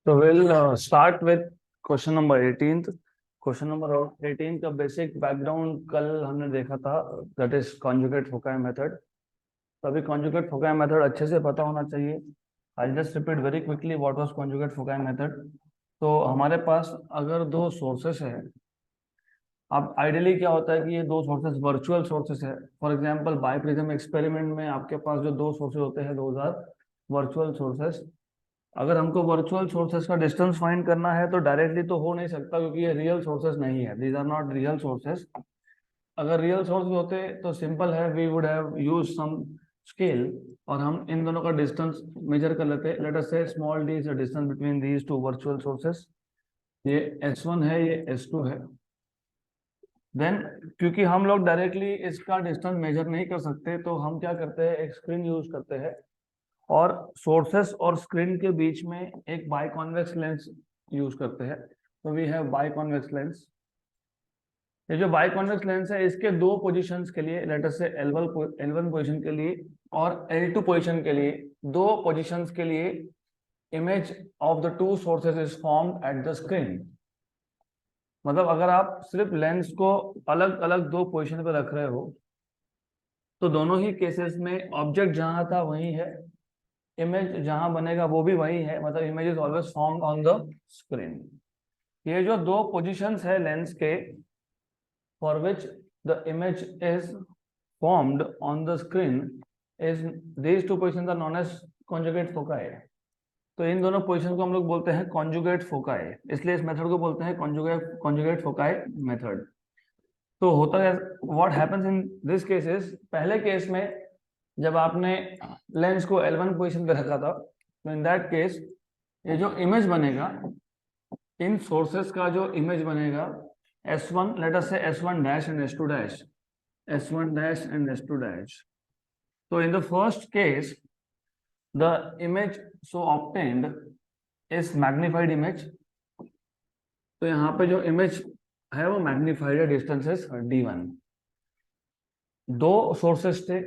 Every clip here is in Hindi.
So we'll start with question number 18। Question number 18 का बेसिक बैकग्राउंड कल हमने देखा था, that is conjugate foci method. तो अभी कॉन्जुगेट फोकाई मेथड अच्छे से पता होना चाहिए। I just repeat very quickly what was conjugate foci method. तो हमारे पास अगर दो सोर्सेस है, अब आइडियली क्या होता है कि ये दो सोर्सेस वर्चुअल सोर्सेस है। फॉर एग्जांपल बाइप्रिज्म एक्सपेरिमेंट में आपके पास जो दो सोर्सेस होते हैं, दोज आर वर्चुअल सोर्सेस। अगर हमको वर्चुअल सोर्सेस का डिस्टेंस फाइंड करना है तो डायरेक्टली तो हो नहीं सकता, क्योंकि ये रियल सोर्सेस नहीं है, these are not real sources. अगर रियल सोर्सेस होते तो सिंपल है, we would have use some scale और हम इन दोनों का डिस्टेंस मेजर कर लेते। लेट अस से small D is the distance between these two virtual sources. ये S1 है, ये S2 है। देन क्योंकि हम लोग डायरेक्टली इसका डिस्टेंस मेजर नहीं कर सकते, तो हम क्या करते हैं, एक स्क्रीन यूज करते हैं और सोर्सेस और स्क्रीन के बीच में एक बाइकॉन्वेक्स लेंस यूज करते हैं। तो वी हैव बाइकॉन्वेक्स लेंस। ये जो बाइकॉन्वेक्स लेंस है, इसके दो पोजीशंस के लिए, लेट अस से L1 पोजीशन के लिए और L2 पोजीशन के लिए, दो पोजीशंस के लिए image of the two sources is formed at the screen. मतलब अगर आप सिर्फ लेंस को अलग अलग दो पोजीशन पे रख रहे हो, तो दोनों ही केसेस में ऑब्जेक्ट जहां था वही है, इमेज जहां बनेगा वो भी वही है। मतलब image is always formed on the screen. ये जो दो पोजीशंस है लेंस के, for which the image is formed on the screen, is these two positions are known as conjugate foci. तो इन दोनों पोजीशन को हम लोग बोलते हैं कॉन्जुगेट फोकाई, इसलिए इस मेथड को बोलते हैं कॉन्जुगेट फोकाई मेथड। तो होता है what happens in this cases, पहले केस में जब आपने लेंस को L1 पोजीशन पे रखा था, तो इन दैट केस ये जो इमेज बनेगा, इन सोर्सेस का जो इमेज बनेगा S1, late us say S1 dash and S2 dash, S1 dash and S2 dash. तो in the first case the image so obtained is magnified image. तो यहाँ पे जो इमेज है वो मैग्निफाइड है, डिस्टेंस इज D1। दो सोर्सेस थे,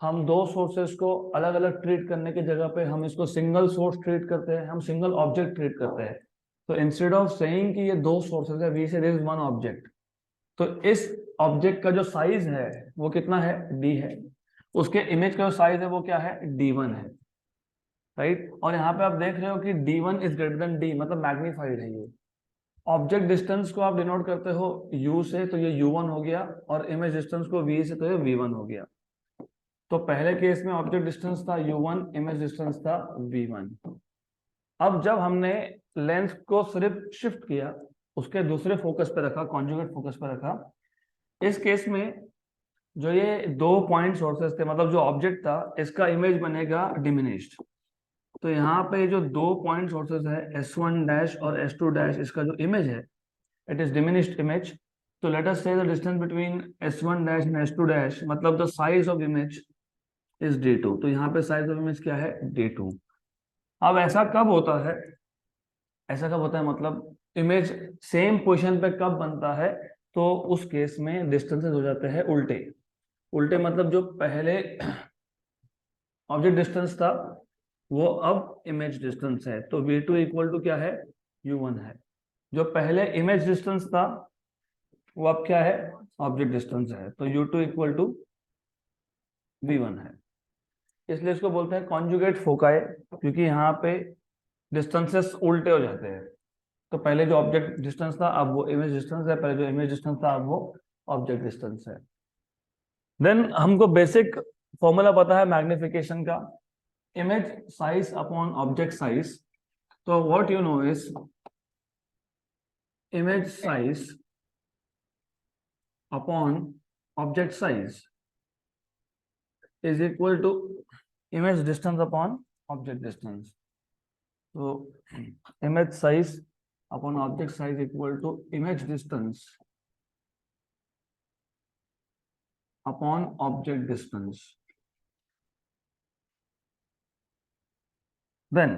हम दो सोर्सेस को अलग अलग ट्रीट करने की जगह पे हम इसको सिंगल सोर्स ट्रीट करते हैं, हम सिंगल ऑब्जेक्ट ट्रीट करते हैं। तो इंस्टेड ऑफ सेइंग कि ये दो सोर्सेस है, वी से दिस इज वन ऑब्जेक्ट। तो इस ऑब्जेक्ट का जो साइज है वो कितना है, D है। उसके इमेज का जो साइज है वो क्या है, D1 है, राइट। और यहाँ पे आप देख रहे हो कि D1 is greater than D, मतलब मैग्नीफाइड है ये। ऑब्जेक्ट डिस्टेंस को आप डिनोट करते हो U से, तो ये U1 हो गया, और इमेज डिस्टेंस को V से, तो ये V1 हो गया। तो पहले केस में ऑब्जेक्ट डिस्टेंस था U1, इमेज डिस्टेंस था V1। अब जब हमने लेंस को सिर्फ शिफ्ट किया, उसके दूसरे फोकस पे रखा, कॉन्जुगेट फोकस पे रखा, इस केस में जो ये दो पॉइंट सोर्सेस थे, मतलब जो ऑब्जेक्ट था, इसका इमेज बनेगा डिमिनिश्ड। तो यहाँ पे जो दो पॉइंट सोर्सेस है S1 डैश और S2 डैश, इसका जो इमेज है इट इज डिमिनिश्ड इमेज। तो let us say the distance between S1 dash and S2 dash, मतलब the size of image is D2। तो यहाँ पे साइज ऑफ इमेज क्या है, D2। अब ऐसा कब होता है, ऐसा कब होता है मतलब इमेज सेम पोजीशन पे कब बनता है, तो उस केस में डिस्टेंसेस हो जाते हैं उल्टे। उल्टे मतलब जो पहले ऑब्जेक्ट डिस्टेंस था वो अब इमेज डिस्टेंस है, तो V2 इक्वल टू क्या है, U1 है। जो पहले इमेज डिस्टेंस था वो अब क्या है, ऑब्जेक्ट डिस्टेंस है, तो U2 इक्वल टू V1 है। इसलिए इसको बोलते हैं कॉन्जुगेट फोकाई, क्योंकि यहाँ पे डिस्टेंसेस उल्टे हो जाते हैं। तो पहले जो ऑब्जेक्ट डिस्टेंस था अब वो इमेज डिस्टेंस है, पहले जो इमेज डिस्टेंस था अब वो ऑब्जेक्ट डिस्टेंस है। देन हमको बेसिक फॉर्मूला पता है मैग्निफिकेशन का, image size upon object size. तो what you know is image size upon object size is equal to image distance upon object distance. So image size upon object size equal to image distance upon object distance. Then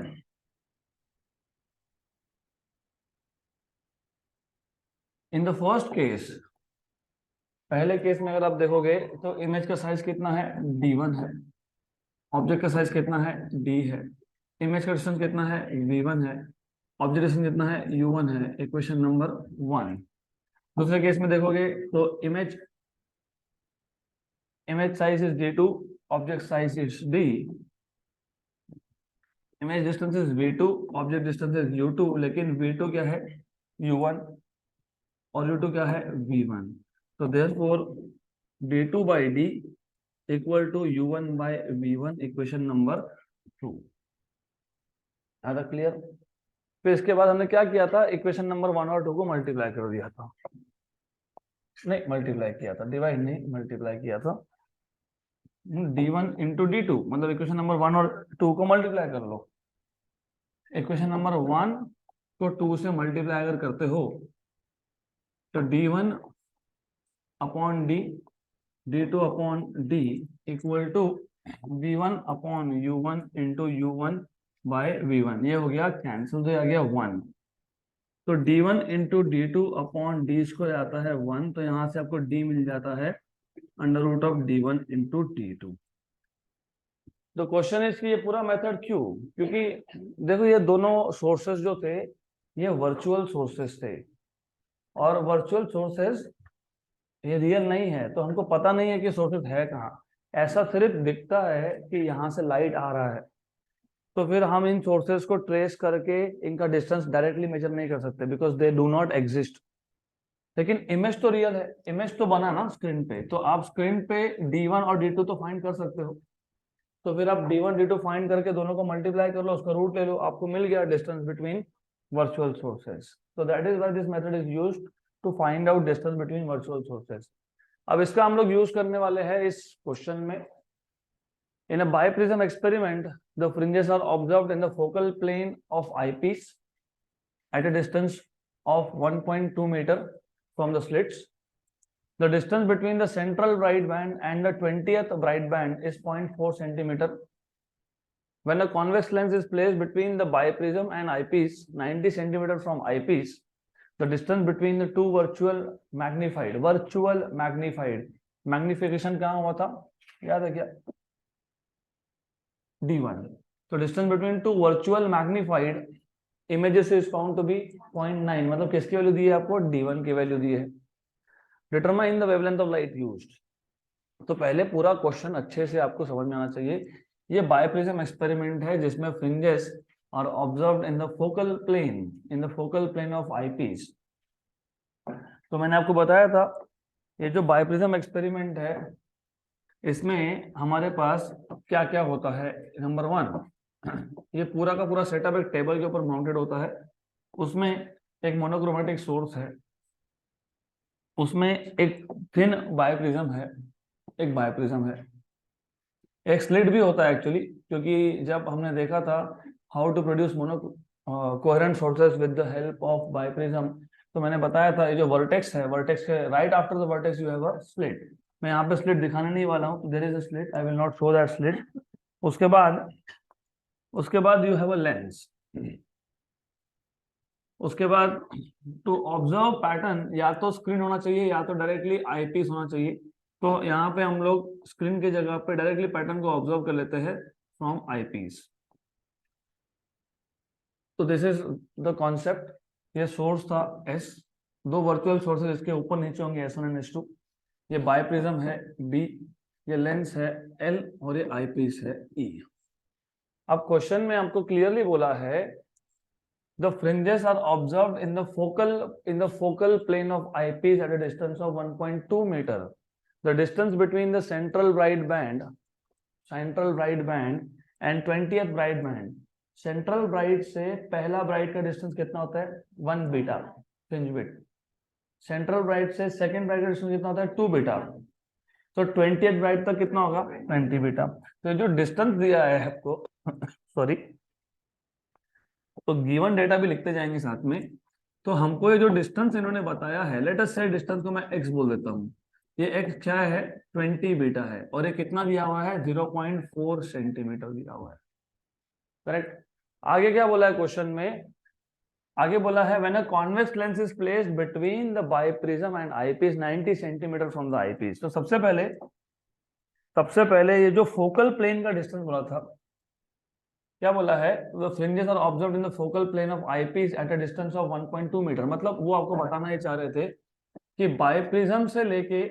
in the first case, पहले केस में अगर आप देखोगे तो इमेज का साइज कितना है, D1 है। ऑब्जेक्ट का साइज कितना है, D है। इमेज का डिस्टेंस कितना है, V1 है। ऑब्जेक्ट डिस्टेंस कितना है, u1 है, इक्वेशन नंबर 1। दूसरे केस में देखोगे तो image size is d2, object size is d, image distance is v2, object distance is u2, लेकिन v2 क्या है, u1, और u2 क्या है, v1। तो therefore d2 by d equal to u1 by v1, equation number 2। आधा क्लियर? फिर इसके बाद हमने क्या किया था, इक्वेशन नंबर 1 और 2 को मल्टीप्लाई कर दिया था, नहीं मल्टीप्लाई किया था, डिवाइड नहीं, मल्टीप्लाई किया था। d1 इंटू d2, मतलब इक्वेशन नंबर 1 और 2 को मल्टीप्लाई कर लो। इक्वेशन नंबर 1 को 2 से मल्टीप्लाई अगर करते हो तो d1 upon d, d2 upon d equal to v1 upon u1 into u1 by v1। ये हो गया कैंसिल, तो आ गया 1। तो d1 into D two upon D square आता है 1, तो यहां से आपको d मिल जाता है under root of d1 into d2। तो क्वेश्चन है कि ये पूरा मेथड क्यों, क्योंकि देखो ये दोनों सोर्सेस जो थे ये वर्चुअल सोर्सेस थे, और वर्चुअल सोर्सेस ये रियल नहीं है, तो हमको पता नहीं है कि सोर्सेस है कहाँ। ऐसा सिर्फ दिखता है कि यहाँ से लाइट आ रहा है, तो फिर हम इन सोर्सेस को ट्रेस करके इनका डिस्टेंस डायरेक्टली मेजर नहीं कर सकते, because they do not exist. लेकिन इमेज तो रियल है, इमेज तो बना ना स्क्रीन पे, तो आप स्क्रीन पे d1 और d2 तो फाइंड कर सकते हो। तो फिर आप d1 d2 फाइंड करके दोनों को मल्टीप्लाई कर लो, उसका रूट ले लो, आपको मिल गया distance between virtual sources. So that is why this method is used to find out distance between virtual sources. अब इसका हम लोग यूज करने वाले हैं इस क्वेश्चन में। In a biprism experiment the fringes are observed in the focal plane of eyepiece at a distance of 1.2 meter from the slits. The distance between the central bright band and the 20th bright band is 0.4 centimeter. When a convex lens is placed between the biprism and eyepiece 90 centimeter from eyepiece, the distance between the two magnified magnification कहाँ हुआ था, याद है क्या, d1। तो distance between two virtual magnified images is found to be 0.9, मतलब किसकी वैल्यू दी है आपको, d1 की वैल्यू दी है। Determine the wavelength of light used. तो पहले पूरा क्वेश्चन अच्छे से आपको समझ में आना चाहिए। ये बाइप्रिज्म एक्सपेरिमेंट है जिसमें fringes are observed in the focal plane of eyepiece. तो मैंने आपको बताया था ये जो बाइप्रिज्म एक्सपेरिमेंट है इसमें हमारे पास क्या क्या होता है। नंबर 1, ये पूरा का पूरा सेटअप एक टेबल के ऊपर माउंटेड होता है, उसमें एक मोनोक्रोमेटिक सोर्स है, उसमें एक थिन बाइप्रिज्म है, एक स्लिट भी होता है एक्चुअली, क्योंकि जब हमने देखा था how to produce coherent sources with the help of biprism, तो मैंने बताया था ये जो वर्टेक्स है, वर्टेक्स के right after the vertex you have a slit. मैं यहाँ पे स्लिट दिखाने नहीं वाला हूँ, there is a slit, I will not show that slit. उसके बाद यू हैव अ लेंस। उसके बाद टू ऑब्जर्व पैटर्न या तो स्क्रीन होना चाहिए या तो डायरेक्टली आईपीस होना चाहिए। तो यहाँ पे हम लोग स्क्रीन की जगह पे डायरेक्टली पैटर्न को ऑब्जर्व कर लेते हैं फ्रॉम आईपीस। तो दिस इज द कॉन्सेप्ट। ये सोर्स था S, दो वर्चुअल सोर्सेज इसके ऊपर नीचे होंगे S1 एंड S2। ये बाइप्रिज्म है B, ये लेंस है L, और ये आईपीस है E। अब क्वेश्चन में आपको क्लियरली बोला है the fringes are observed in the focal plane of eyepiece at a distance of 1.2 meter. The distance between the central bright band and 20th bright band, central bright से पहला ब्राइट का डिस्टेंस कितना होता है, 1 beta fringe bit. Central bright से सेकंड ब्राइट का डिस्टेंस कितना होता है, 2 बीटा। तो 20th ब्राइट तक कितना होगा, 20 बीटा। तो जो डिस्टेंस दिया है आपको सॉरी, तो गिवन डेटा भी लिखते जाएंगे साथ में। तो हमको ये जो डिस्टेंस इन्होंने बताया है, लेट अस से डिस्टेंस को मैं x बोल देता हूँ, ये x क्या है, 20 बीटा है, और ये कितना दिया हुआ है, 0.4 सेंटीमीटर दिया हुआ है, करेक्ट। आगे क्या बोला है क्वेश्चन में, आगे बोला है when a convex lens is placed between the biprism and eyepiece 90 centimetre from the eyepiece. तो सबसे पहले ये जो फोकल प्लेन का डिस्टेंस बोला था, क्या बोला है, the fringes are observed in the focal plane of eyepiece at a distance of 1.2 meter. मतलब वो आपको बताना ये चाह रहे थे कि बायप्रिज्म से लेके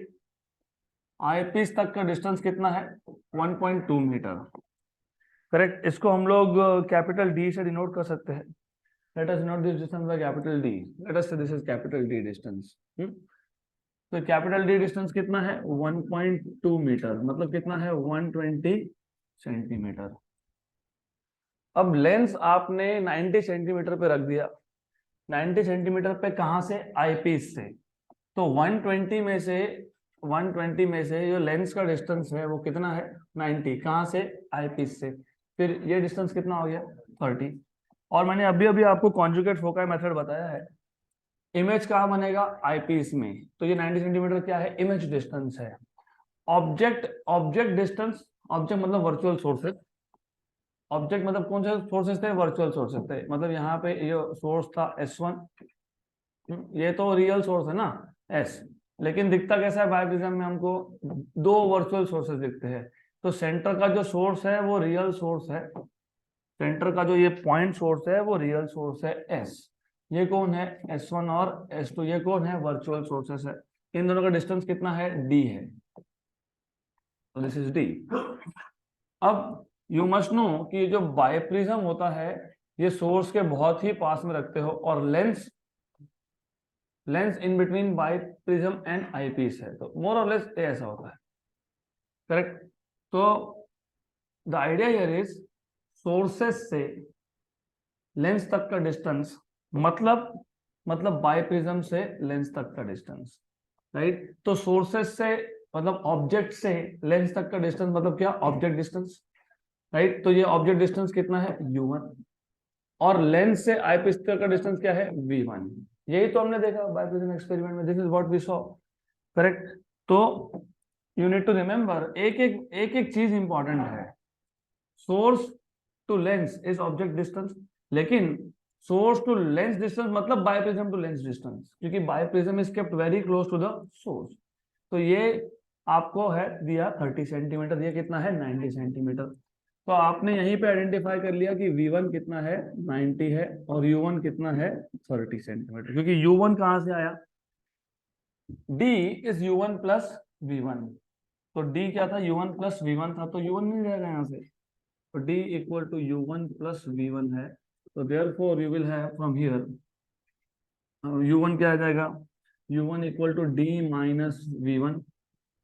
आईपीस तक का डिस्टेंस कितना है, 1.2 मीटर। करेक्ट। इसको हम लोग कैपिटल डी से डिनोट कर सकते हैं। Let us denote this distance by capital D. Let us say this is capital D distance. तो कैपिटल डी डिस्टेंस कितना है, 1.2 मीटर, मतलब कितना है, 120 सेंटीमीटर। अब लेंस आपने 90 सेंटीमीटर पे रख दिया। 90 सेंटीमीटर पे कहां से, आईपीस से। तो 120 में से जो लेंस का डिस्टेंस है वो कितना है, 90। कहां से, आईपीस से। फिर ये डिस्टेंस कितना हो गया, 30। और मैंने अभी अभी आपको कॉन्जुगेट फोकाई मेथड बताया है। इमेज कहाँ बनेगा, आईपीस में। तो ये 90 सेंटीमीटर क्या है, इमेज डिस्टेंस है। ऑब्जेक्ट डिस्टेंस, ऑब्जेक्ट मतलब वर्चुअल सोर्सेज। ऑब्जेक्ट मतलब कौन से सोर्सेज थे, वर्चुअल सोर्सेज थे। मतलब यहाँ पे ये सोर्स था S1, ये तो रियल सोर्स है ना, S। लेकिन दिखता कैसा है, बायोप्रिज्म में हमको दो वर्चुअल सोर्सेज दिखते हैं। तो सेंटर का जो सोर्स है वो रियल सोर्स है। सेंटर का जो ये पॉइंट सोर्स है वो रियल सोर्स है S। ये कौन है, S1 और S2। ये कौन है, वर्चुअल सोर्सेस है। इन दोनों का डिस्टेंस कितना है, D है। तो दिस इज D। अब यू मस्ट नो कि जो बायप्रिज्म होता है ये सोर्स के बहुत ही पास में रखते हो, और lens in between biprism and eyepiece है। तो मोर और लेस ऐसा होता है। करेक्ट। तो the idea here is sources से लेंस तक का डिस्टेंस, मतलब बायप्रिज्म से लेंस तक का डिस्टेंस, राइट। तो सोर्सेस से मतलब ऑब्जेक्ट से लेंस तक का डिस्टेंस मतलब क्या, ऑब्जेक्ट डिस्टेंस, राइट। तो ये ऑब्जेक्ट डिस्टेंस कितना है, U1। और लेंस से आईपीस तक का डिस्टेंस क्या है, V1। यही तो हमने देखा बायप्रिज्म एक्सपेरिमेंट में, this is what we saw. Correct. तो यू नीड टू रिमेंबर, एक एक चीज इंपॉर्टेंट है। Source to lens is object distance, लेकिन सोर्स टू लेंस डिस्टेंस मतलब बायप्रिज्म टू लेंस डिस्टेंस, क्योंकि biprism is kept very close to the source. तो ये आपको है दिया 30 सेंटीमीटर, ये कितना है, 90 सेंटीमीटर। तो आपने यहीं पे आइडेंटिफाई कर लिया कि V1 कितना है, 90 है, और U1 कितना है, 30 सेंटीमीटर। क्योंकि U1 कहां से आया, D is U1 plus V1। तो D क्या था, U1 प्लस V1 था, तो U1 मिल जाएगा यहाँ से। तो D equal to U1 plus V1 है। तो therefore you will have from here U1 क्या आ जाएगा, U1 equal to D minus V1।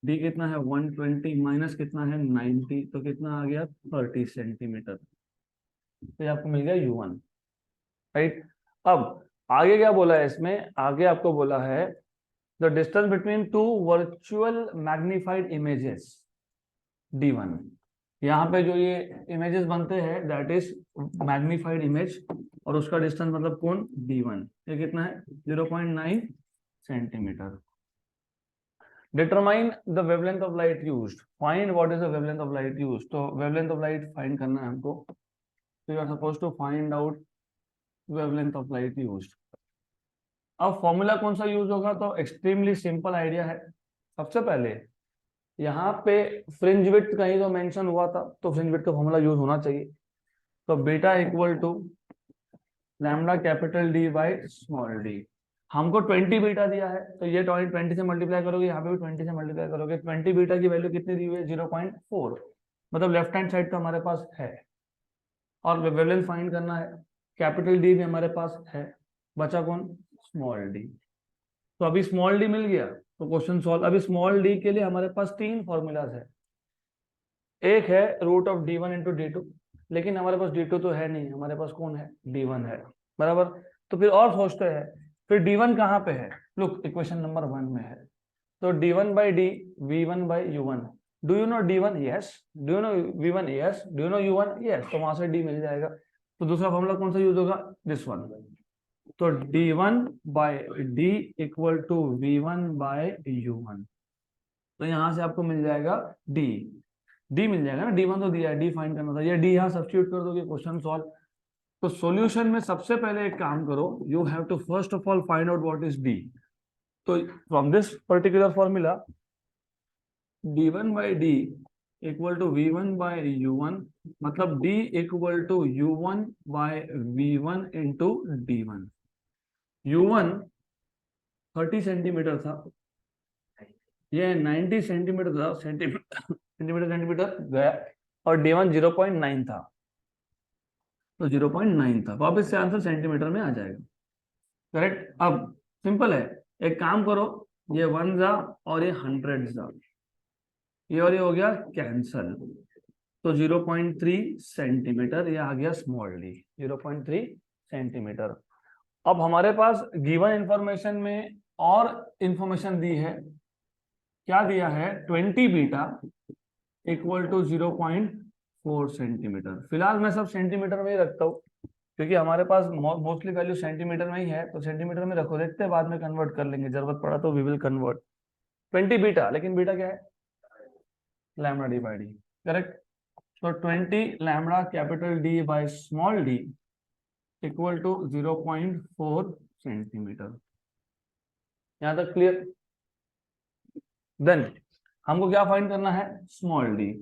D कितना है, 120 माइनस कितना है, 90। तो कितना आ गया, 30 सेंटीमीटर। तो ये आपको मिल गया U1, राइट। अब आगे क्या बोला है इसमें, आगे आपको बोला है the distance between two virtual magnified images D1। यहाँ पे जो ये इमेजेस बनते हैं दैट इज मैग्निफाइड इमेज, और उसका डिस्टेंस मतलब कौन, D1। ये कितना है, 0.9 centimeter. Determine the wavelength of light used, find what is the wavelength of light used. तो वेवलेंथ ऑफ लाइट फाइंड करना है हमको। तो you are supposed to find out wavelength of light used. अब फॉर्मूला कौन सा यूज होगा, तो एक्सट्रीमली सिंपल आइडिया है। सबसे पहले यहाँ पे फ्रिंज विड्थ कहीं तो मेंशन हुआ था, तो फ्रिंज विड्थ का फॉर्मूला यूज होना चाहिए। तो beta equal to lambda capital D by small D. हमको 20 बीटा दिया है, तो ये 20 से मल्टीप्लाई करोगे, यहाँ पे भी 20 से मल्टीप्लाई करोगे। 20 बीटा की वैल्यू कितनी दी हुई है, 0.4, मतलब लेफ्ट हैंड साइड का हमारे पास है। और वेवलेंथ फाइंड करना है, कैपिटल डी भी हमारे पास है, बचा कौन, स्मॉल डी। तो अभी स्मॉल डी मिल गया तो क्वेश्चन सॉल्व। अभी स्मॉल डी के लिए हमारे पास तीन फॉर्मूलाज है। एक है root of D1 into D2, लेकिन हमारे पास D2 तो है नहीं, हमारे पास कौन है, D1 है, बराबर। तो फिर और सोचते हैं, फिर D1 कहाँ पे है, लुक इक्वेशन नंबर 1 में है। तो D1 by D, V1 by U1। Do you know D1, yes. Do you know V1, yes. Do you know U1, yes. तो वहां से D मिल जाएगा। तो दूसरा फॉर्मूला कौन सा यूज होगा, दिस वन। तो D1 by D equal to V1 by U1। तो यहां से आपको मिल जाएगा डी मिल जाएगा ना, D1 तो दिया है, डी फाइंड करना था, ये डी यहाँ सब्स्टिट्यूट कर दोगे, क्वेश्चन सॉल्व। तो सॉल्यूशन में सबसे पहले एक काम करो, you have to first of all find out what is D. तो from this particular formula D1 by D equal to V1 by U1, मतलब D equal to U1 by V1 into D1। U1 30 centimetre था, ये 90 सेंटीमीटर था, सेंटीमीटर गया, और D1 0.9 था, तो 0.9 था, वापस से आंसर सेंटीमीटर में आ जाएगा। करेक्ट। अब सिंपल है, एक काम करो, ये 1 जा और ये 100 जा, ये और ये हो गया कैंसल, तो 0.3 सेंटीमीटर ये आ गया स्मॉल डी, 0.3 सेंटीमीटर। अब हमारे पास गिवन इंफॉर्मेशन में और इंफॉर्मेशन दी है, क्या दिया है, 20 बीटा इक्वल टू 0.4 सेंटीमीटर। फिलहाल मैं सब सेंटीमीटर में ही रखता हूँ, क्योंकि हमारे पास मोस्टली वैल्यू सेंटीमीटर में ही है, तो सेंटीमीटर में रखो, देखते हैं बाद में कन्वर्ट कर लेंगे, जरूरत पड़ा तो वी विल कन्वर्ट। 20 बीटा, लेकिन बीटा क्या है, lambda D by D. Correct. तो 20 lambda capital D by small D equal to 0.4 centimeter. यहां तक क्लियर। देन हमको क्या फाइंड करना है, स्मॉल डी।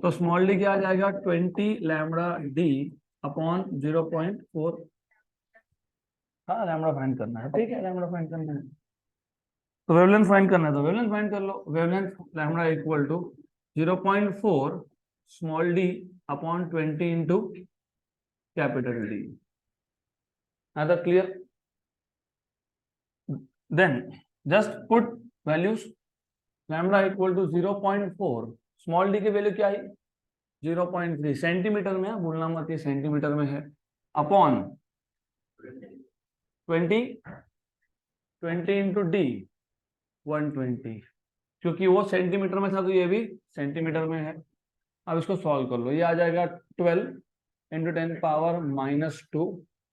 तो स्मॉल डी क्या आ जाएगा, 20 लैम्डा डी अपॉन 0.4। हाँ लैम्डा फाइंड करना है, ठीक है, लैम्डा फाइंड करना है, तो वेवलेंथ फाइंड करना है, तो वेवलेंथ फाइंड कर लो। Wavelength lambda equal to 0.4 small D upon 20 into capital D. Another clear? Then just put values, lambda equal to 0.4, small d की वैल्यू क्या है, 0.3, सेंटीमीटर में है, भूलना मत ये सेंटीमीटर में है, अपॉन 20 इंटू डी 120, क्योंकि वो सेंटीमीटर में था तो ये भी सेंटीमीटर में है। अब इसको सॉल्व कर लो, ये आ जाएगा 12 इंटू 10 पावर -2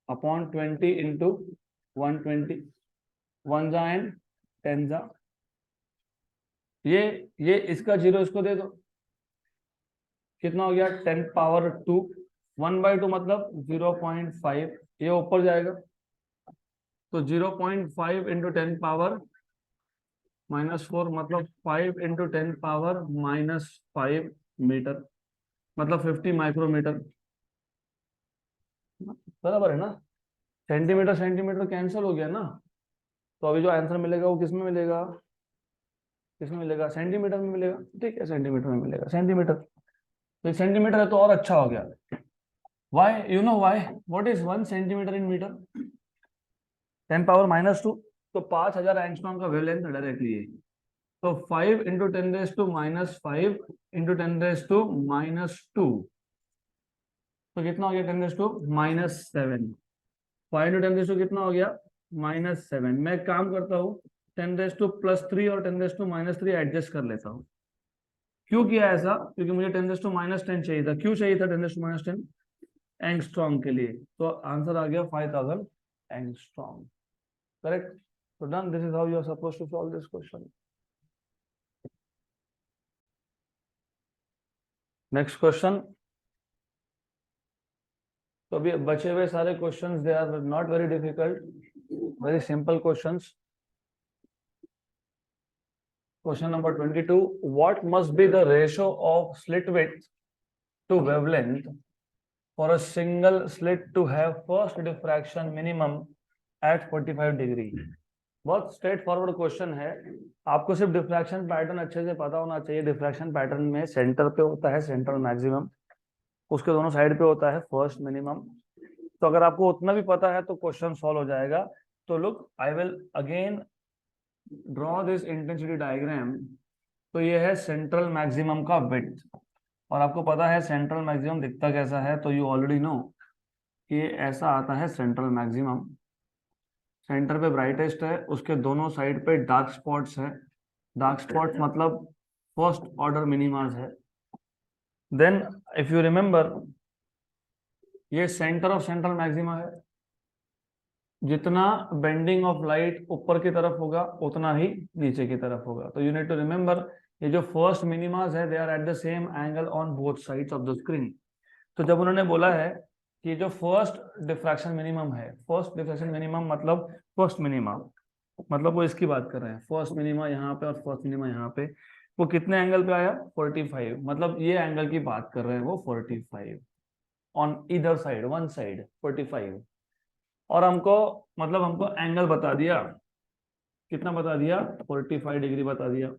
अपॉन 20 इंटू 120, 1 जा एंड 10 जा, ये इसका 0 इसको दे दो, कितना हो गया, 10 पावर 2, 1/2 मतलब 0.5, ये ऊपर जाएगा, तो 0.5 इंटू 10 पावर -4 मतलब 5 इंटू 10 पावर -5 मीटर, मतलब 50 माइक्रोमीटर। बराबर है ना, सेंटीमीटर सेंटीमीटर कैंसिल हो गया ना, तो अभी जो आंसर मिलेगा वो किसमें मिलेगा, किसमें मिलेगा, सेंटीमीटर में मिलेगा। ठीक है, सेंटीमीटर में मिलेगा, सेंटीमीटर, तो सेंटीमीटर है तो और अच्छा हो गया। Why, you know why, what is 1 centimeter in meter, 10 power -2, तो 5000 एंगस्ट्रॉम का वेवलेंथ डायरेक्टली है, तो 5 इंटू 10⁻5 इंटू 10⁻2, तो कितना हो गया, 10⁻7, 5 इंटू 10 कितना हो गया, -7। मैं काम करता हूँ 10⁻+3 और 10⁻3 एडजस्ट कर लेता हूँ। क्यों किया ऐसा, क्योंकि मुझे 10⁻10 चाहिए था। क्यों चाहिए था 10⁻10, एंगस्ट्रॉम के लिए, तो आंसर आ गया 5000 angstrom. Correct. So done. This is how you are supposed to solve this question. Next question. तो अभी बचे हुए सारे questions they are not very difficult, very simple questions. Question number 22, what must be the ratio of slit width to wavelength for a single slit to have first diffraction minimum at 45 degree. बहुत स्ट्रेट फॉरवर्ड क्वेश्चन है, आपको सिर्फ डिफ्रैक्शन पैटर्न अच्छे से पता होना चाहिए। डिफ्रैक्शन पैटर्न में सेंटर पे होता है सेंट्रल मैक्सिमम, उसके दोनों साइड पे होता है फर्स्ट मिनिमम, तो अगर आपको उतना भी पता है तो क्वेश्चन सॉल्व हो जाएगा। तो look, I will again draw this intensity diagram. तो ये है सेंट्रल मैक्सिमम का विड्थ, और आपको पता है सेंट्रल मैक्सिमम दिखता कैसा है, तो यू ऑलरेडी नो कि ऐसा आता है सेंट्रल मैक्सिमम। सेंटर पे ब्राइटेस्ट है, उसके दोनों साइड पे डार्क स्पॉट्स है, डार्क स्पॉट्स मतलब फर्स्ट ऑर्डर मिनिमास है। देन इफ यू रिमेंबर, ये सेंटर ऑफ सेंट्रल मैक्सिमा है, जितना बेंडिंग ऑफ लाइट ऊपर की तरफ होगा उतना ही नीचे की तरफ होगा। तो यू नीड टू रिमेंबर, ये जो फर्स्ट मिनिमास है they are at the same angle on both sides of the screen. तो जब उन्होंने बोला है कि जो फर्स्ट डिफ्रैक्शन मिनिमम है, फर्स्ट डिफ्रैक्शन मिनिमम मतलब फर्स्ट मिनिमा, मतलब वो इसकी बात कर रहे हैं, फर्स्ट मिनिमा यहाँ पे और फर्स्ट मिनिमा यहाँ पे, वो कितने एंगल पे आया 45, मतलब ये एंगल की बात कर रहे हैं वो 45 on either side, one side 45। और हमको मतलब हमको एंगल बता दिया, कितना बता दिया 45 डिग्री बता दिया।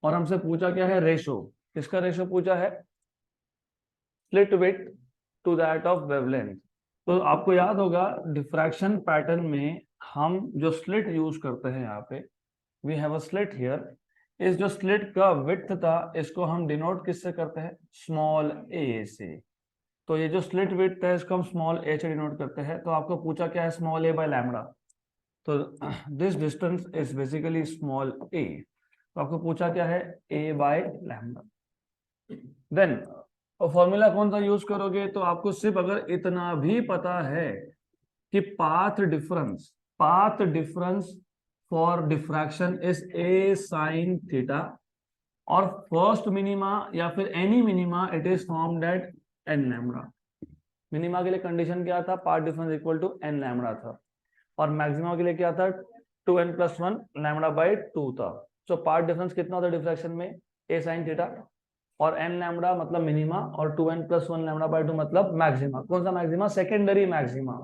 और हमसे पूछा क्या है रेशो, किसका रेशो पूछा है, slit width to that of wavelength. तो आपको याद होगा डिफ्रैक्शन पैटर्न में हम जो स्लिट यूज करते हैं यहाँ पे, we have a slit here, इस जो स्लिट का विड्थ था इसको हम डिनोट किससे करते हैं, स्मॉल ए से। तो ये जो स्लिट विड्थ है इसको हम स्मॉल ए से डिनोट करते हैं। तो आपको पूछा क्या है, स्मॉल ए बाय लैम्बडा। तो this distance is basically small A. तो आपको पूछा क्या है, A by lambda. Then formula कौन सा यूज करोगे, तो आपको सिर्फ अगर इतना भी पता है कि path difference for diffraction is a sine theta, और फर्स्ट मिनिमा या फिर any minima it is formed at n lambda. Minima के लिए कंडीशन क्या था, path difference equal to n lambda था, और मैक्सिमा के लिए क्या था, 2n+1 लैम्बडा बाई 2 था। सो पाथ डिफरेंस कितना होता है डिफ्रैक्शन में, ए साइन थीटा, और एन लैम्बडा मतलब मिनिमा, और 2n+1 लैम्बडा बाई 2 मतलब मैक्सिमा। कौन सा मैक्सिमा, सेकेंडरी मैक्सिमा।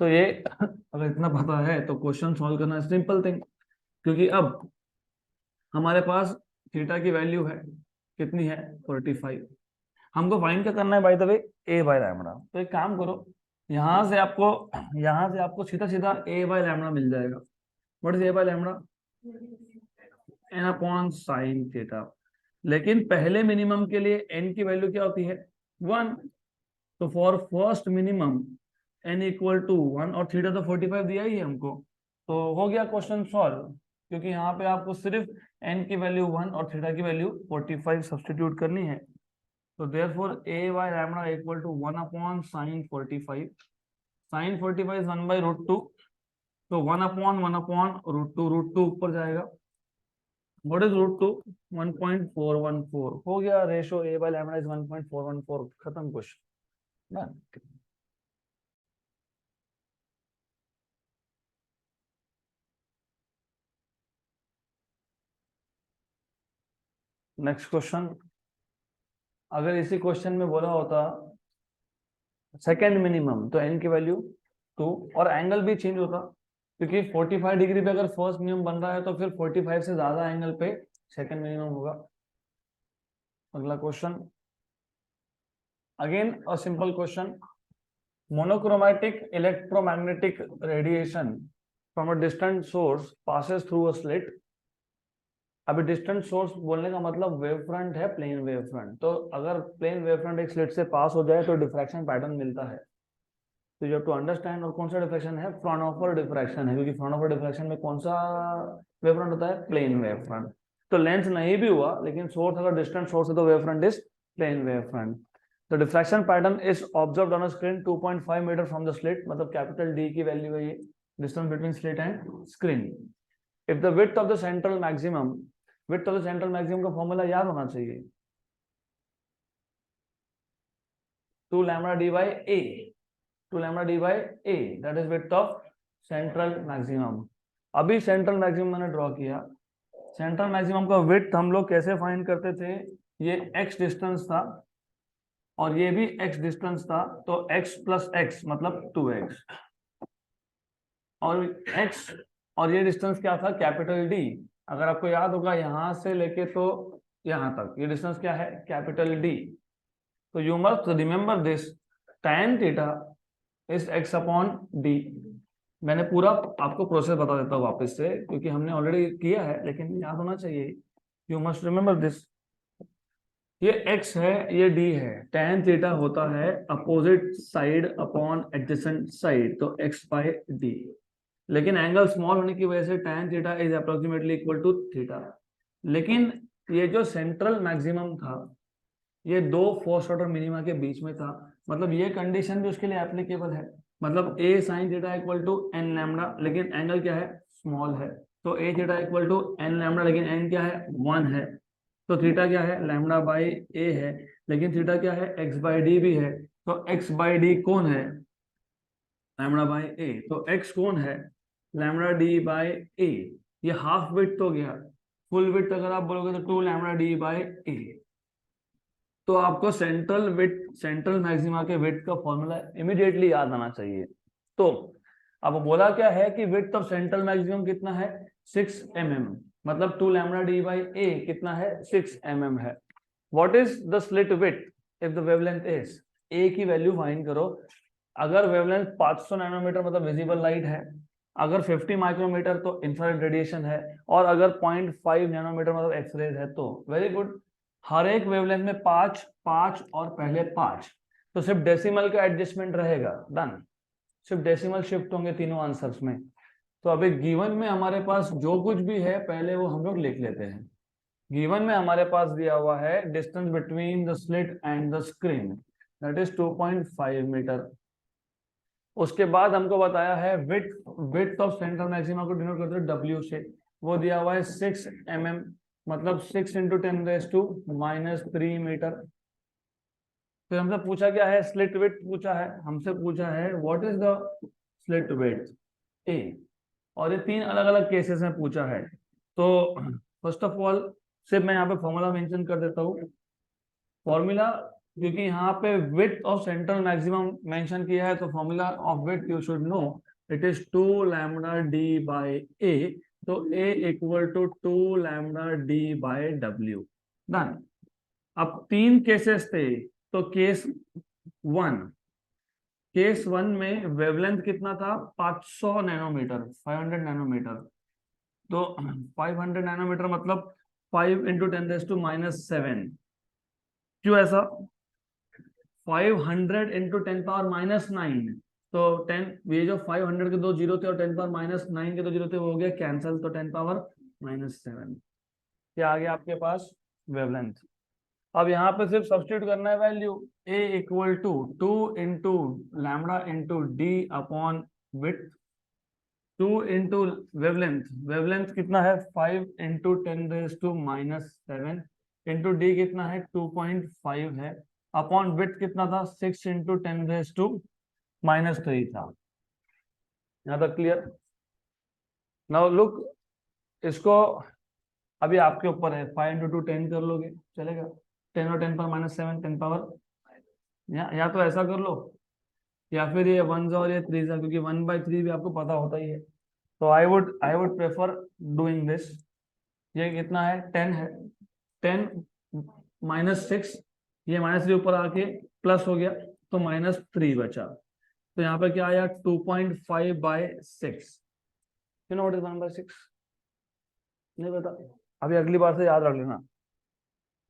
तो ये अगर इतना पता है तो क्वेश्चन सॉल्व करना सिंपल थिंग, क्योंकि अब हमारे पास थीटा की वैल्यू है कितनी है 45, हमको फाइंड क्या करना है by the way, a by lambda. तो एक काम करो, यहां से आपको सीधा सीधा ए बाय लैम्बडा मिल जाएगा। What is a by lambda, n upon sine theta. लेकिन पहले मिनिमम के लिए एन की वैल्यू क्या होती है 1। तो for first minimum n equal to 1, और थीटा तो 45 दिया ही है हमको, तो हो गया क्वेश्चन सॉल्व। क्योंकि यहाँ पे आपको सिर्फ एन की वैल्यू 1 और थीटा की वैल्यू 45 सब्सटीट्यूट करनी है। तो therefore a by lambda equal to 1 upon sine 45। Sine 45 is 1/√2, तो 1/√2, √2 ऊपर जाएगा। व्हाट इज √2, 1.414 हो गया। Ratio a by lambda is 1.414, खत्म क्वेश्चन ना। नेक्स्ट क्वेश्चन, अगर इसी क्वेश्चन में बोला होता सेकेंड मिनिमम, तो एन की वैल्यू 2 और एंगल भी चेंज होता, क्योंकि 45 डिग्री पे अगर फर्स्ट मिनिमम बन रहा है तो फिर 45 से ज्यादा एंगल पे सेकेंड मिनिमम होगा। अगला question, again a simple question, monochromatic electromagnetic radiation from a distant source passes through a slit. अभी डिस्टेंट सोर्स बोलने का मतलब वेव फ्रंट है, प्लेन वेव फ्रंट। तो अगर प्लेन वेव फ्रंट एक स्लिट से पास हो जाए तो डिफ्रैक्शन पैटर्न मिलता है। तो यू हैव टू अंडरस्टैंड, और कौन सा डिफ्रैक्शन है, फ्राउनहोफर डिफ्रैक्शन है, क्योंकि फ्राउनहोफर डिफ्रैक्शन में कौन सा वेव फ्रंट होता है, प्लेन वेव फ्रंट। तो लेंथ नहीं भी हुआ लेकिन सोर्स अगर डिस्टेंट सोर्स है तो wave front is plane wave front. The diffraction pattern is observed on a screen 2.5 meter from the slit, मतलब कैपिटल डी की वैल्यू है ये, distance between slit and screen. If the width of the central maximum, width of the central maximum का फॉर्मूला याद होना चाहिए, 2 lambda D by a, 2 lambda D by a, that is width of central maximum. अभी सेंट्रल मैक्सिमम मैंने ड्रॉ किया, सेंट्रल मैक्सिमम का विड्थ हम लोग कैसे फाइंड करते थे, ये x डिस्टेंस था और ये भी x डिस्टेंस था, तो x प्लस x मतलब 2x, और x और ये डिस्टेंस क्या था, कैपिटल D। अगर आपको याद होगा यहां से लेके तो यहां तक ये डिस्टेंस क्या है, कैपिटल D। तो you must remember this, tan theta is x upon d। मैंने पूरा आपको प्रोसेस बता देता हूँ वापस से, क्योंकि हमने ऑलरेडी किया है लेकिन याद होना चाहिए। यू मस्ट रिमेंबर दिस, ये x है ये d है, tan थीटा होता है opposite side upon adjacent side, तो x बाय d। लेकिन एंगल स्मॉल होने की वजह से tan theta is approximately equal to theta. लेकिन ये जो सेंट्रल मैक्सिमम था ये दो फर्स्ट ऑर्डर मिनिमा के बीच में था, मतलब ये कंडीशन भी उसके लिए एप्लीकेबल है। मतलब a sin theta equal to n lambda, लेकिन एंगल क्या है, स्मॉल है, तो a theta equal to n lambda, लेकिन n क्या है 1 है। तो थीटा क्या है, लैम्बडा बाई a है, लेकिन थीटा क्या है, x बाई डी भी है। तो x बाई डी कौन है, लैम्बडा बाई a। तो x कौन है, लैम्बडा डी बाई a। ये हाफ विड्थ हो गया, फुल विड्थ अगर आप बोलोगे तो 2 लैम्डा डी बाई ए। तो आपको सेंट्रल मैक्सिमा के विड्थ का फॉर्मूला इमीडिएटली याद आना चाहिए। तो अब बोला क्या है कि विड्थ ऑफ सेंट्रल मैक्सिमम कितना है, 6 mm, मतलब 2 लैम्डा डी बाई ए कितना है, 6 mm है। What is the slit width if the wavelength is, A की वैल्यू फाइंड करो। अगर वेवलेंथ 500 नैनोमीटर मतलब विजिबल लाइट है, अगर 50 माइक्रोमीटर तो इंफ्रारेड रेडिएशन है, और अगर 0.5 नैनोमीटर मतलब एक्सरेज है। तो वेरी गुड, हर एक वेवलेंथ में 5 5 और पहले 5, तो सिर्फ डेसिमल का एडजस्टमेंट रहेगा, डन। सिर्फ डेसिमल शिफ्ट होंगे तीनों आंसर्स में। तो अभी गिवन में हमारे पास जो कुछ भी है पहले वो हम लोग लिख लेते हैं। गिवन में हमारे पास दिया हुआ है distance between the slit and the screen, that is 2.5 meter. उसके बाद हमको बताया है विड्थ ऑफ सेंट्रल मैक्सिमा को डिनोट करते हैं डब्ल्यू से, वो दिया हुआ है 6 mm, मतलब 6 इंटू 10⁻³ मीटर। फिर हमसे पूछा क्या है, स्लिट विड्थ पूछा है, हमसे पूछा है what is the slit width A, और ये 3 अलग अलग केसेस में पूछा है। तो फर्स्ट ऑफ ऑल सिर्फ मैं यहाँ पे फॉर्मूला मेंशन कर देता हूँ। फॉर्मूला, क्योंकि यहाँ पे width of central maximum mention किया है, तो formula of width you should know, it is 2 lambda D by a. तो a equal to 2 lambda D by W, done. अब 3 केसेस थे, तो केस वन में वेवलेंथ कितना था, 500 नैनोमीटर, 500 नैनोमीटर। तो 500 नैनोमीटर मतलब 5 इंटू 10⁻⁷। क्यों ऐसा, 500 इंटू 10⁻⁹। तो 10, ये जो 500 के 2 जीरो थे और 10⁻⁹ के 2 जीरो थे, वो हो गया कैंसल, तो 10⁻⁷। क्या आ गया आपके पास, वेवलेंथ। अब यहाँ पे सिर्फ सब्स्टिट्यूट करना है value, a equal to 2 into lambda into D upon width, 2 into wavelength कितना है, 5 इंटू 10⁻⁷, इंटू डी कितना है 2.5 है, अपॉन विड्थ कितना था 6 इंटू 10⁻³ था। यहाँ तक क्लियर। नाउ लुक, इसको अभी आपके ऊपर है, 5 इंटू 2 10 कर लोगे चलेगा, 10 और 10⁻⁷, 10 पावर, या तो ऐसा कर लो, या फिर ये 1 और ये 3, क्योंकि 1/3 भी आपको पता होता ही है। तो I would prefer doing this. ये कितना है, 10 है, 10 -6, ये -3 ऊपर आके प्लस हो गया, तो -3 बचा। तो यहाँ पे क्या आया, 2.5/6। यू नो व्हाट इज 1/6, नहीं पता, अभी अगली बार से याद रख लेना।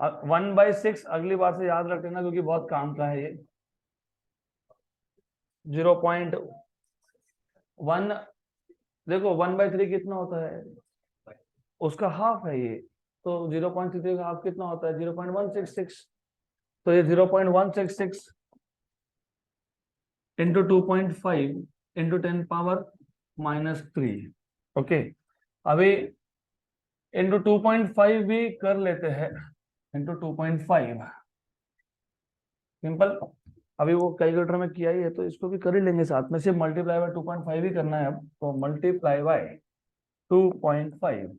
1/6 अगली बार से याद रख लेना, क्योंकि बहुत काम का है ये। 0.1, देखो 1/3 कितना होता है, उसका हाफ है ये, तो 0.3 का हाफ कितना होता है, 0.166। तो ये 0.166 इंटू 2.5 इंटू 10⁻⁻3। ओके, अभी इंटू 2.5 भी कर लेते हैं, इंटू 2.5 सिंपल। अभी वो कैलकुलेटर में किया ही है, तो इसको भी कर ही लेंगे साथ में, सिर्फ मल्टीप्लाई बाय 2.5 ही करना है अब। तो मल्टीप्लाई बाय 2.5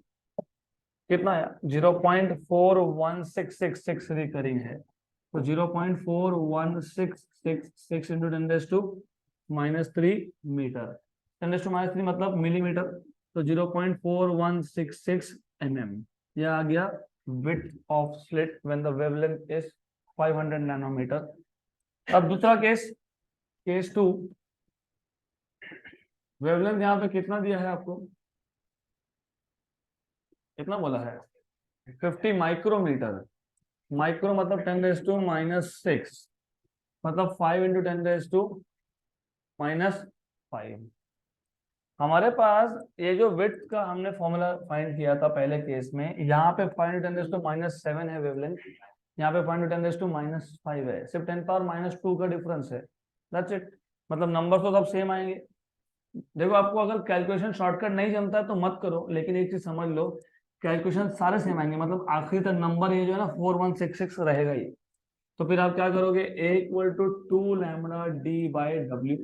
कितना है, 0.4166 रिकरिंग है, तो 0.4166 इंटू 10⁻³ मीटर, 10⁻³ मतलब मिलीमीटर, तो 0.4166 mm। यह आ गया width of slit when the wavelength is 500 nanometer. अब दूसरा केस 2, वेवलेंथ यहाँ पे कितना दिया है आपको, कितना बोला है, 50 माइक्रोमीटर। माइक्रो मतलब 10⁻⁻6, मतलब 5 इंटू 10⁻⁻5। हमारे पास ये जो विड्थ का हमने फॉर्मूला फाइंड किया था पहले केस में, यहाँ पे 5 इंटू 10⁻⁷ है वेवलेंथ, यहाँ पे 5 इंटू 10⁻⁵ है, सिर्फ 10⁻⁻2 का डिफरेंस है, दैट्स इट। मतलब नंबर तो सब सेम आएंगे। देखो, आपको अगर कैलकुलेशन शॉर्टकट नहीं जमता है तो मत करो, लेकिन एक चीज समझ लो, कैलकुलेशन सारे सेम आएंगे, मतलब आखिरी तक नंबर ये जो है ना 4166 रहेगा ये। तो फिर आप क्या करोगे, a equal to 2 lambda D by W,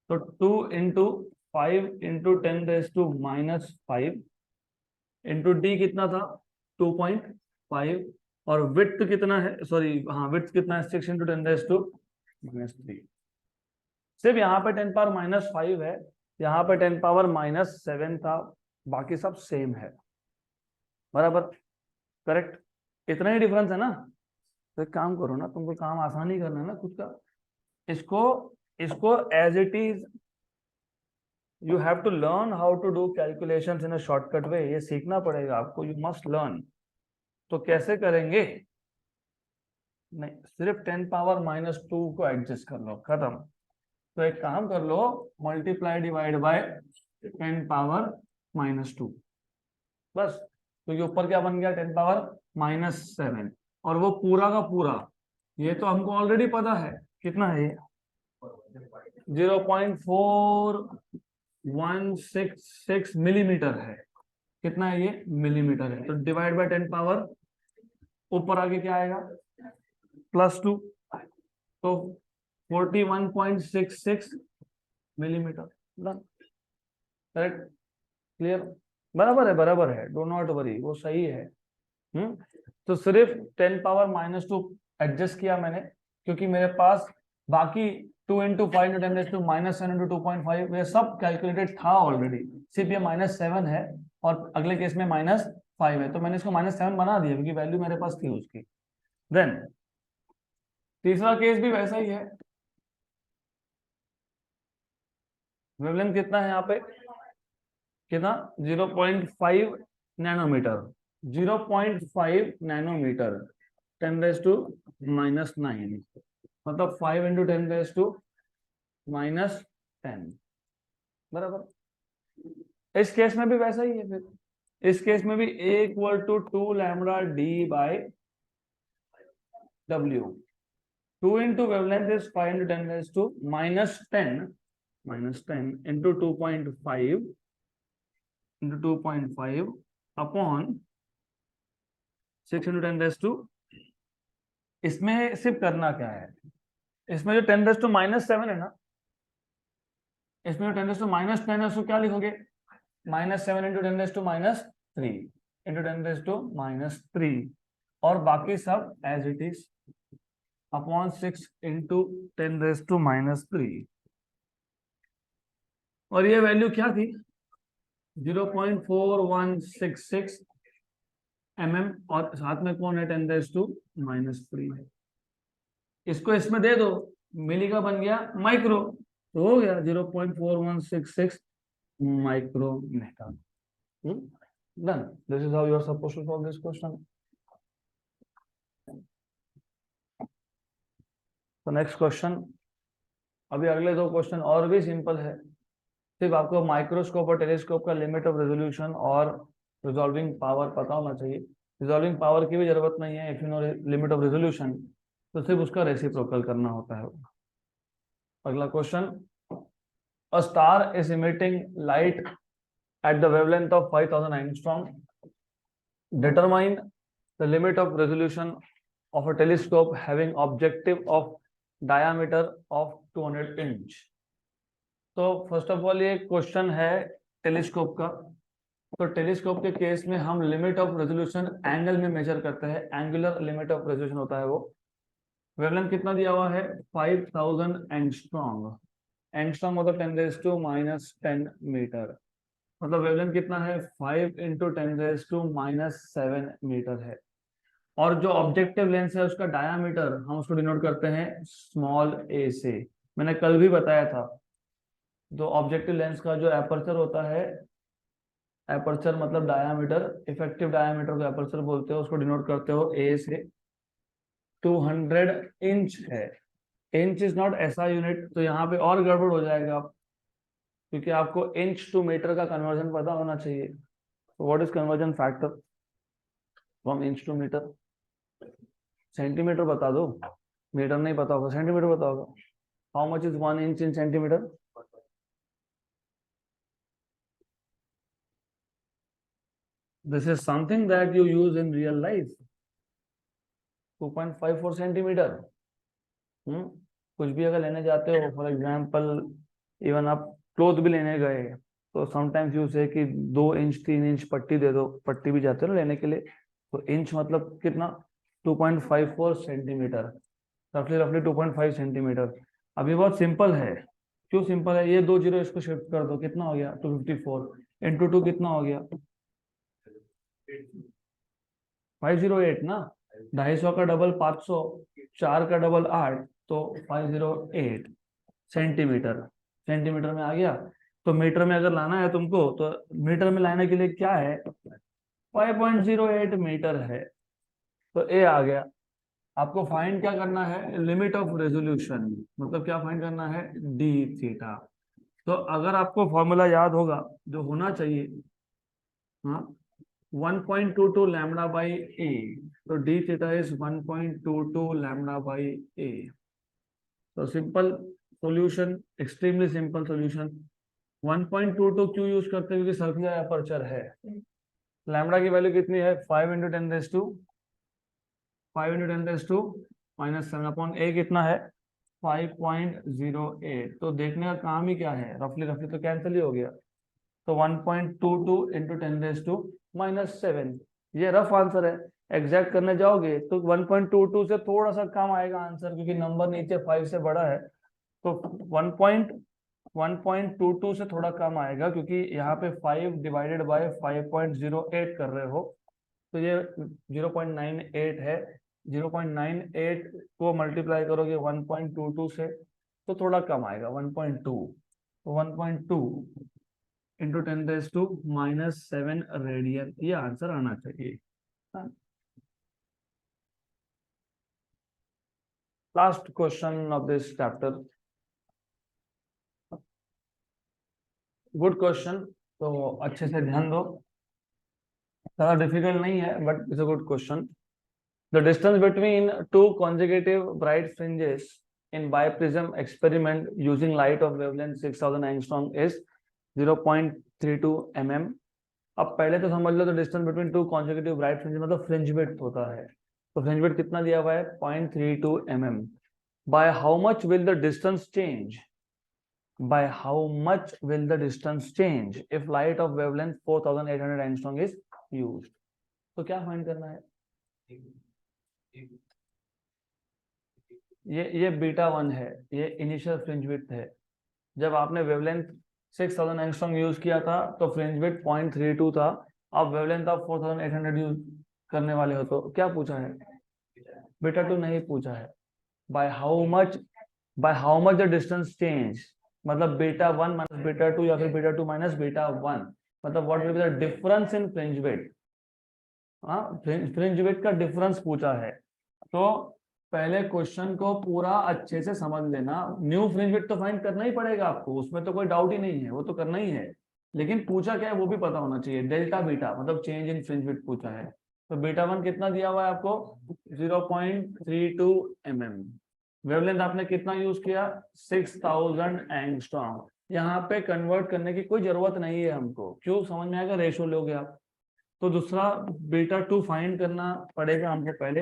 तो 2 इंटू 5 इंटू 10⁻⁵ इंटू डी कितना था 2.5 और विड्थ कितना है, सॉरी हाँ विड्थ कितना है 6 इंटू 10⁻³ सिर्फ यहाँ पे 10⁻⁻5 है, यहाँ पे 10⁻⁻7 था, बाकी सब सेम है बराबर, करेक्ट, इतना ही डिफरेंस है ना। तो एक काम करो ना, तुमको काम आसान ही करना है ना खुद का, इसको इसको as it is you have to learn how to do calculations in a shortcut way, ये सीखना पड़ेगा आपको, यू मस्ट लर्न। तो कैसे करेंगे, नहीं सिर्फ 10⁻⁻2 को एडजस्ट कर लो, खत्म। तो एक काम कर लो, मल्टीप्लाई डिवाइड बाय 10⁻⁻2 बस। तो ये ऊपर क्या बन गया 10⁻⁻7 और वो पूरा का पूरा, ये तो हमको ऑलरेडी पता है कितना है, 0.4166 मिलीमीटर है, कितना है ये मिलीमीटर है। तो डिवाइड बाय 10 ऊपर आगे क्या आएगा +2, तो 41.66 मिलीमीटर, करेक्ट, क्लियर, बराबर है, डो नॉट वरी, वो सही है। तो सिर्फ 10⁻⁻2 एडजस्ट किया मैंने, क्योंकि मेरे पास बाकी 2 × 5 × 10⁻⁻7 × 2.5 ये सब कैलकुलेटेड था ऑलरेडी, सिर्फ ये -7 है और अगले केस में -5 है, तो मैंने इसको -7 बना दिया क्योंकि वैल्यू मेरे पास थी उसकी। देन तीसरा केस भी वैसा ही है, वेवलेंथ कितना है यहाँ पे, कितना 0.5 नैनोमीटर, 0.5 नैनोमीटर 10⁻⁻9, मतलब 5 × 10⁻⁻10 बराबर। इस केस में भी वैसा ही है, फिर इस केस में भी A = 2 λ/d/w, 2 into wavelength is 5 × 10⁻⁻10 into 2.5 upon 6 × 10⁻²। इसमें सिर्फ करना क्या है, इसमें जो 10⁻⁻7 है ना, इसमें जो 10⁻⁻10 है उसको क्या लिखोगे, -7 × 10⁻³ × 10⁻³ और बाकी सब एज इट इज अपॉन 6 × 10⁻³ और ये वैल्यू क्या थी 0.4166 mm और साथ में कौन है 10⁻³ है। इसको इसमें दे दो, मिली का बन गया माइक्रो, तो हो गया 0.4166 micrometer. Done. This is how you are supposed to solve this question. तो नेक्स्ट क्वेश्चन, अभी अगले दो क्वेश्चन और भी सिंपल है, सिर्फ आपको माइक्रोस्कोप और टेलीस्कोप का लिमिट ऑफ रेजोल्यूशन और रिजॉल्विंग पावर पता होना चाहिए। रिजॉल्विंग पावर की भी जरूरत नहीं है, if you know limit of resolution तो सिर्फ उसका रेसिप्रोकल करना होता है। अगला question, a star is emitting light at the wavelength of 5000 angstrom, determine the limit of resolution of a telescope having objective of diameter of 200 inch। तो फर्स्ट ऑफ ऑल ये क्वेश्चन है टेलीस्कोप का, तो टेलीस्कोप के केस में हम लिमिट ऑफ रेजोल्यूशन एंगल में मेजर करते हैं, एंगुलर लिमिट ऑफ रेजोल्यूशन होता है वो। वेवलेंथ कितना दिया हुआ है 5000 एंगस्ट्रॉम, एंगस्ट्रॉम मतलब 10⁻⁻10 मीटर, मतलब वेवलेंथ कितना है 5 × 10⁻⁻7 मीटर है। और जो ऑब्जेक्टिव लेंस है उसका डायामीटर हम उसको डिनोट करते हैं स्मॉल a से। मैंने कल भी बताया था, जो ऑब्जेक्टिव लेंस का जो एपर्चर होता है, एपर्चर मतलब डायामीटर, इफेक्टिव डायामीटर को एपर्चर बोलते हो, उसको डिनोट करते हो a से। 200 इंच है, इंच इज नॉट ऐसा यूनिट, तो यहाँ पे और गड़बड़ हो जाएगा क्योंकि आपको इंच टू मीटर का कन्वर्जन पता होना चाहिए। What is conversion factor from inch to meter, centimeter बता दो, मीटर नहीं पता होगा, सेंटीमीटर पता होगा। How much is 1 inch in centimeter, this is something that you use in real life, 2.54 centimeter. कुछ भी अगर लेने जाते हो, फॉर एग्जाम्पल इवन आप क्लोथ भी लेने गए तो समटाइम्स यूज है कि 2 इंच 3 इंच पट्टी दे दो, पट्टी भी जाते हो ना लेने के लिए, तो इंच मतलब कितना 2.54 सेंटीमीटर, रफली रफली 2.5 सेंटीमीटर। अब ये बहुत सिंपल है। क्यों सिंपल है? ये 2 जीरो इसको शिफ्ट कर दो, कितना हो गया 254 इंटू 2 कितना हो गया 508 ना। 250 का डबल 500, 4 का डबल 8, तो 508 सेंटीमीटर। सेंटीमीटर में आ गया। तो मीटर में अगर लाना है तुमको, तो मीटर में लाने के लिए क्या है 5.08 मीटर है। तो ए आ गया। आपको फाइंड क्या करना है, लिमिट ऑफ रेजोल्यूशन, मतलब क्या फाइंड करना है डी थीटा। तो अगर आपको फॉर्मूला याद होगा जो होना चाहिए, हाँ 1.22 लैम्डा बाई ए, तो d theta is 1.22 lambda by a. तो simple solution, extremely simple solution. 1.22 क्यों यूज करते हैं? क्योंकि सर्कुलर अपर्चर है। लैम्डा की वैल्यू कितनी है 5 इंटू 10⁻⁻⁷ माइनस 7 अपॉन ए कितना है 5.08। तो देखने का काम ही क्या है, रफली रफली तो कैंसिल ही हो गया। तो 1.22 इंटू 10⁻⁻⁷ ये रफ आंसर है। एग्जैक्ट करने जाओगे तो 1.22 से थोड़ा सा कम आएगा आंसर, क्योंकि नंबर नीचे 5 से बड़ा है। तो 1.22 से थोड़ा कम आएगा, क्योंकि यहाँ पे 5 डिवाइडेड बाय 5.08 कर रहे हो, तो ये 0.98 है। 0.98 को मल्टीप्लाई करोगे 1.22 से, तो थोड़ा कम आएगा 1.2। तो 1.2 इंटू 10⁻⁻⁷ रेडियन, ये आंसर आना चाहिए। Last question of this chapter, good question, तो अच्छे से ध्यान दो। ज़्यादा डिफिकल्ट नहीं है, but it's a good question. The distance between two consecutive bright fringes in biprism experiment using light of wavelength 6000 angstrom is 0.32 mm. अब पहले तो समझ लो, तो distance between two consecutive bright fringe मतलब फ्रिंज विड्थ होता है। तो फ्रिंज विड्थ कितना दिया हुआ है 0.32 mm. By how much will the distance change, by how much will the distance change if light of wavelength 4800 angstrom is used? तो क्या फाइंड करना है? ये बीटा 1 है, ये इनिशियल फ्रिंज विड्थ है। जब आपने वेवलेंथ 6000 एंगस्ट्रॉम यूज किया था तो फ्रिंज विड्थ 0.32 था। अब वेवलेंथ आप 4800 यूज करने वाले हो, तो क्या पूछा है बीटा 2 नहीं पूछा है। By how much the distance change, मतलब बीटा 1 माइनस बीटा 2 या फिर बीटा 2 माइनस बीटा 1, मतलब what will be the difference in fringe width. हाँ, फ्रिंज विड्थ का डिफरेंस पूछा है। तो पहले क्वेश्चन को पूरा अच्छे से समझ लेना। न्यू फ्रिंज विड्थ तो फाइंड करना ही पड़ेगा आपको, उसमें तो कोई डाउट ही नहीं है, वो तो करना ही है। लेकिन पूछा क्या है वो भी पता होना चाहिए। डेल्टा बीटा मतलब चेंज इन फ्रिंज विड्थ पूछा है। तो बीटा 1 कितना दिया हुआ है आपको 0.32 mm। वेवलेंथ आपने कितना यूज किया 6000 एंगस्ट्रॉम। यहाँ पे कन्वर्ट करने की कोई जरूरत नहीं है हमको, क्यों समझ में आएगा, रेशो लोगे आप। तो दूसरा बीटा 2 फाइंड करना पड़ेगा हमको पहले।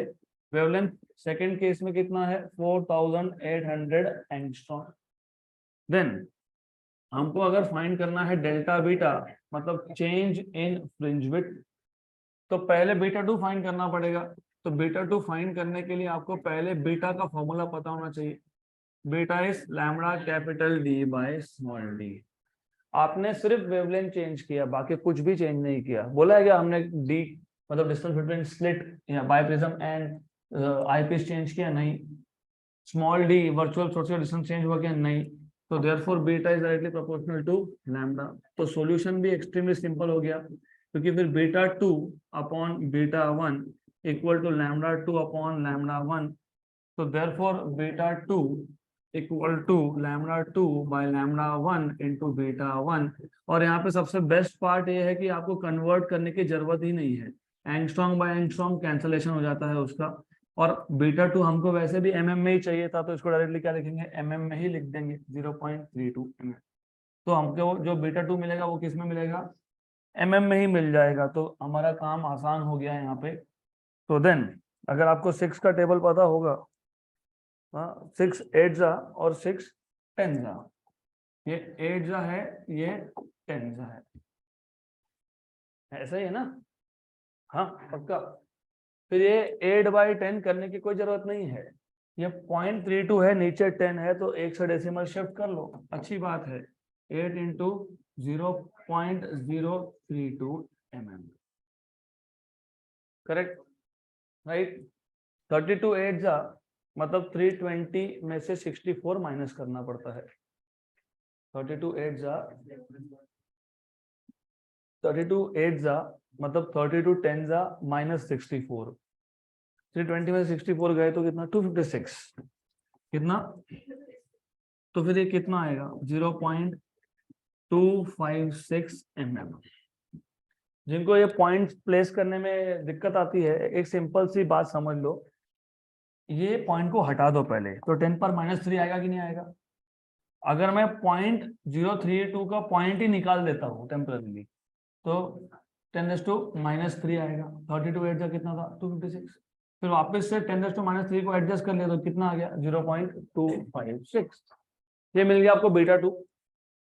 वेवलेंथ सेकंड केस में कितना है 4800 एंगस्ट्रॉम। देन हमको अगर फाइंड करना है डेल्टा बीटा मतलब चेंज इन फ्रिंज विड्थ, तो पहले बीटा 2 फाइंड करना पड़ेगा। तो बीटा 2 फाइंड करने के लिए आपको पहले बीटा का फॉर्मूला पता होना चाहिए। Beta is lambda capital D by small D. आपने सिर्फ वेवलेंथ चेंज किया, बाकी कुछ भी चेंज नहीं किया। बोला है क्या हमने डी मतलब डिस्टेंस बिटवीन स्लिट या बाइप्रिज्म एंड आईपीस चेंज किया? नहीं। स्मॉल डी वर्चुअल सोर्स का डिस्टेंस चेंज हुआ क्या? नहीं। तो therefore beta is directly proportional to lambda. तो सॉल्यूशन भी एक्सट्रीमली सिंपल हो गया, क्योंकि फिर beta 2 upon beta 1 equal to lambda 2 upon lambda 1। तो therefore beta 2 equal to lambda 2 by lambda 1 into beta 1। और यहाँ पे सबसे बेस्ट पार्ट ये है कि आपको कन्वर्ट करने की जरूरत ही नहीं है। एंगस्ट्रॉम बाय एंगस्ट्रॉम कैंसलेशन हो जाता है उसका। और बीटा 2 हमको वैसे भी mm में ही चाहिए था, तो इसको डायरेक्टली क्या लिखेंगे mm में ही लिख देंगे 0.32 mm। तो हमको जो बीटा 2 मिलेगा वो किस में मिलेगा mm में ही मिल जाएगा। तो हमारा काम आसान हो गया है यहाँ पे। तो देन अगर आपको 6 का टेबल पता होगा, हाँ 6 8 जा और 6 10 जा, ये 8 जा है, ये 10 जा है, ऐसा ही है ना? हाँ पक्का। फिर ये 8/10 करने की कोई जरूरत नहीं है, ये 0.32 है, नीचे 10 है, तो एक से डेसिमल शिफ्ट कर लो, अच्छी बात है। 8 इंटू 0.032 mm, करेक्ट, राइट। 32 8 जा मतलब 320 में से 64 माइनस करना पड़ता है। 32 8 जा 32 8 जा मतलब 32 10 जा माइनस 64, 320 में 64 गए तो कितना, 256, कितना, तो फिर ये कितना आएगा, 0.256 mm। जिनको ये पॉइंट प्लेस करने में दिक्कत आती है, एक सिंपल सी बात समझ लो, ये पॉइंट को हटा दो पहले, तो 10 पर -3 आएगा कि नहीं आएगा? अगर मैं 0.032 का पॉइंट ही निकाल देता हूँ टेम्पररी, तो 10⁻³ आएगा। 32 8 जा कितना था, 256। फिर वापस से 10⁻³ को एडजस्ट कर लिया तो कितना आ गया, 0.256। ये मिल गया आपको β2।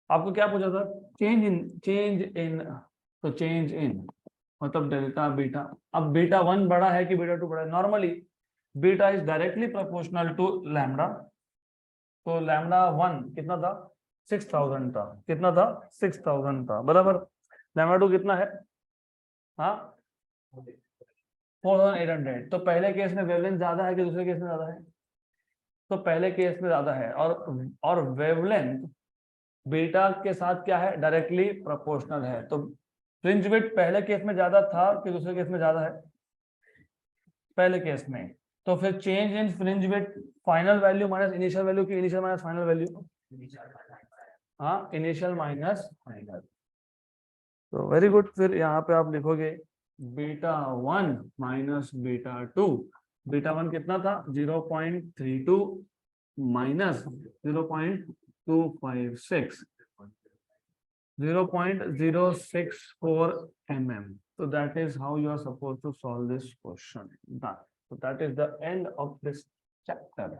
आपको क्या पूछा था, चेंज इन, तो चेंज इन मतलब डेल्टा बीटा। अब β1 बड़ा है कि β2 बड़ा है? Normally beta is directly proportional to lambda, तो λ1 कितना था, 6000 था, कितना था, 6000 था, बराबर। λ2 कितना है, हाँ 4800। तो पहले केस में वेवलेंथ ज्यादा है कि दूसरे केस में ज्यादा है? तो पहले केस में ज्यादा है, और वेवलेंथ बीटा के साथ क्या है, डायरेक्टली प्रोपोर्शनल है। तो फ्रिंज विड्थ पहले केस में ज्यादा था कि दूसरे केस में ज्यादा है, पहले केस में। तो फिर change in fringe width final value minus initial value की इनिशियल माइनस फाइनल वैल्यू, हाँ इनिशियल माइनस फाइनल। तो वेरी गुड। फिर यहाँ पे आप लिखोगे β1 माइनस β2। β1 कितना था, 0.32 minus 0.256, 0.064 mm. So that is how you are supposed to solve this question. Done. So that is the end of this chapter.